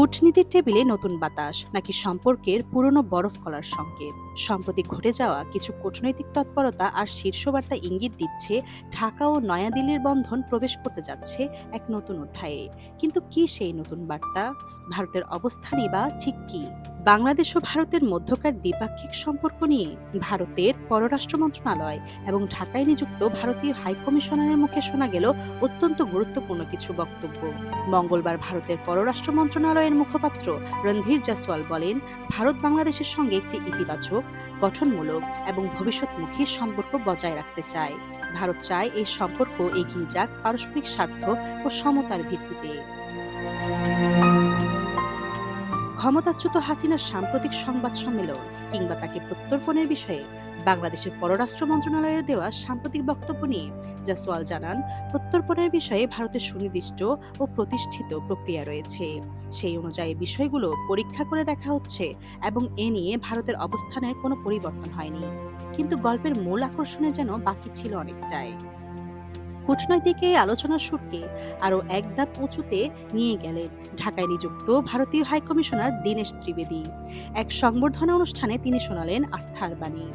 কূটনীতির টেবিলে নতুন বাতাস নাকি সম্পর্কের পুরনো বরফ গলার সংকেত? সম্প্রতি ঘটে যাওয়া কিছু কূটনৈতিক তৎপরতা আর শীর্ষ বার্তা ইঙ্গিত দিচ্ছে ঢাকা ও নয়াদিল্লির বন্ধন প্রবেশ করতে যাচ্ছে এক নতুন অধ্যায়ে। কিন্তু কি সেই নতুন বার্তা? ভারতের অবস্থানই বা ঠিক কি? বাংলাদেশ ও ভারতের মধ্যকার দ্বিপাক্ষিক সম্পর্ক নিয়ে ভারতের পররাষ্ট্র মন্ত্রণালয় এবং ঢাকায় নিযুক্ত ভারতীয় হাইকমিশনারের মুখে শোনা গেল অত্যন্ত গুরুত্বপূর্ণ কিছু বক্তব্য। মঙ্গলবার ভারতের পররাষ্ট্র মন্ত্রণালয়ের মুখপাত্র রণধীর জাসওয়াল বলেন, ভারত বাংলাদেশের সঙ্গে একটি ইতিবাচক, গঠনমূলক এবং ভবিষ্যৎমুখী সম্পর্ক বজায় রাখতে চায়। ভারত চায় এই সম্পর্ক এগিয়ে যাক পারস্পরিক স্বার্থ ও সমতার ভিত্তিতে। ক্ষমতাচ্যুত হাসিনার সাম্প্রতিক সংবাদ সম্মেলন কিংবা তাকে প্রত্যর্পণের বিষয়ে বাংলাদেশের পররাষ্ট্র মন্ত্রণালয়ের দেওয়া সাম্প্রতিক বক্তব্য নিয়ে জাসওয়াল জানান, প্রত্যর্পণের বিষয়ে ভারতের সুনির্দিষ্ট ও প্রতিষ্ঠিত প্রক্রিয়া রয়েছে। সেই অনুযায়ী বিষয়গুলো পরীক্ষা করে দেখা হচ্ছে এবং এ নিয়ে ভারতের অবস্থানের কোনো পরিবর্তন হয়নি। কিন্তু গল্পের মূল আকর্ষণে যেন বাকি ছিল অনেকটাই। কূটনৈতিক এই আলোচনার সুরকে আরও এক ধাপ উঁচুতে নিয়ে গেলেন ঢাকায় নিযুক্ত ভারতীয় হাইকমিশনার দীনেশ ত্রিবেদী। এক সংবর্ধনা অনুষ্ঠানে তিনি শোনালেন আস্থার বাণী,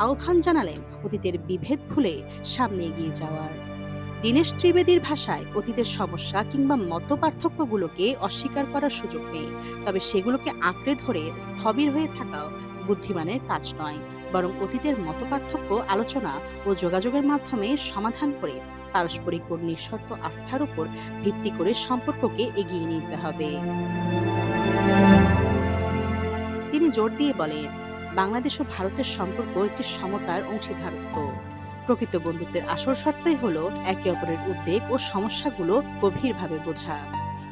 আহ্বান জানালেন অতীতের বিভেদ ভুলে সামনে এগিয়ে যাওয়ার। দীনেশ ত্রিবেদীর ভাষায় অতীতের সমস্যা কিংবা মত পার্থক্যগুলোকে অস্বীকার করার সুযোগ নেই, তবে সেগুলোকে আঁকড়ে ধরে স্থবির হয়ে থাকাও বুদ্ধিমানের কাজ নয়, বরং অতীতের মত পার্থক্য আলোচনা ও যোগাযোগের মাধ্যমে সমাধান করে পারস্পরিক ও নিঃশর্ত আস্থার উপর ভিত্তি করে সম্পর্ককে এগিয়ে নিতে হবে। তিনি জোর দিয়ে বলেন, বাংলাদেশ ও ভারতের সম্পর্ক একটি সমতার অংশীদারত্ব। প্রকৃত বন্ধুত্বের আসল শর্তই হল একে অপরের উদ্বেগ ও সমস্যাগুলো গভীরভাবে বোঝা।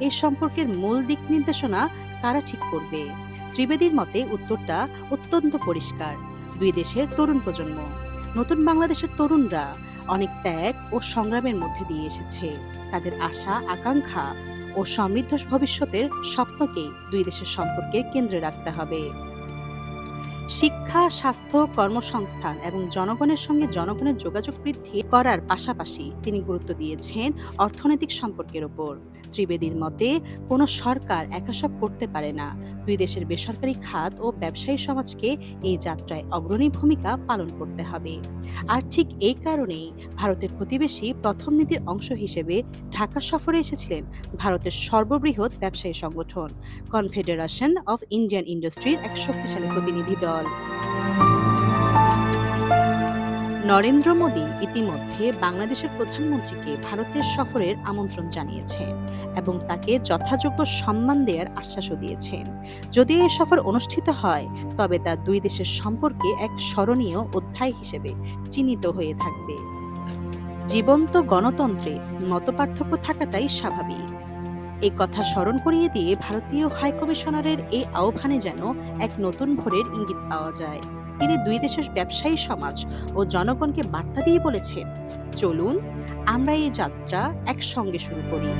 এই সম্পর্কের মূল দিক নির্দেশনা কারা ঠিক করবে? ত্রিবেদীর মতে উত্তরটা অত্যন্ত পরিষ্কার, দুই দেশের তরুণ প্রজন্ম। নতুন বাংলাদেশের তরুণরা অনেক ত্যাগ ও সংগ্রামের মধ্যে দিয়ে এসেছে। তাদের আশা, আকাঙ্ক্ষা ও সমৃদ্ধ ভবিষ্যতের স্বপ্নকে দুই দেশের সম্পর্কের কেন্দ্রে রাখতে হবে। শিক্ষা, স্বাস্থ্য, কর্মসংস্থান এবং জনগণের সঙ্গে জনগণের যোগাযোগ বৃদ্ধি করার পাশাপাশি তিনি গুরুত্ব দিয়েছেন অর্থনৈতিক সম্পর্কের ওপর। ত্রিবেদীর মতে, কোনো সরকার একা সব করতে পারে না। দুই দেশের বেসরকারি খাত ও ব্যবসায়ী সমাজকে এই যাত্রায় অগ্রণী ভূমিকা পালন করতে হবে। আর ঠিক এই কারণেই ভারতের প্রতিবেশী প্রথম নীতির অংশ হিসেবে ঢাকা সফরে এসেছিলেন ভারতের সর্ববৃহৎ ব্যবসায়ী সংগঠন কনফেডারেশন অফ ইন্ডিয়ান ইন্ডাস্ট্রির এক শক্তিশালী প্রতিনিধি দল। নরেন্দ্র মোদী ইতিমধ্যে বাংলাদেশের প্রধানমন্ত্রীকে ভারতের সফরের আমন্ত্রণ জানিয়েছেন এবং তাকে যথাযোগ্য সম্মান দেওয়ার আশ্বাসও দিয়েছেন। যদি এই সফর অনুষ্ঠিত হয়, তবে তা দুই দেশের সম্পর্কে এক স্মরণীয় অধ্যায় হিসেবে চিহ্নিত হয়ে থাকবে। জীবন্ত গণতন্ত্রে মতপার্থক্য থাকাটাই স্বাভাবিক। এই কথা স্মরণ করিয়ে দিয়ে ভারতীয় হাইকমিশনারের এই আহ্বানে যেন এক নতুন ভোরের ইঙ্গিত পাওয়া যায়। তিনি দুই দেশের ব্যবসায়ী সমাজ ও জনগণকে বার্তা দিয়ে বলেছেন, চলুন আমরা এই যাত্রা একসঙ্গে শুরু করি।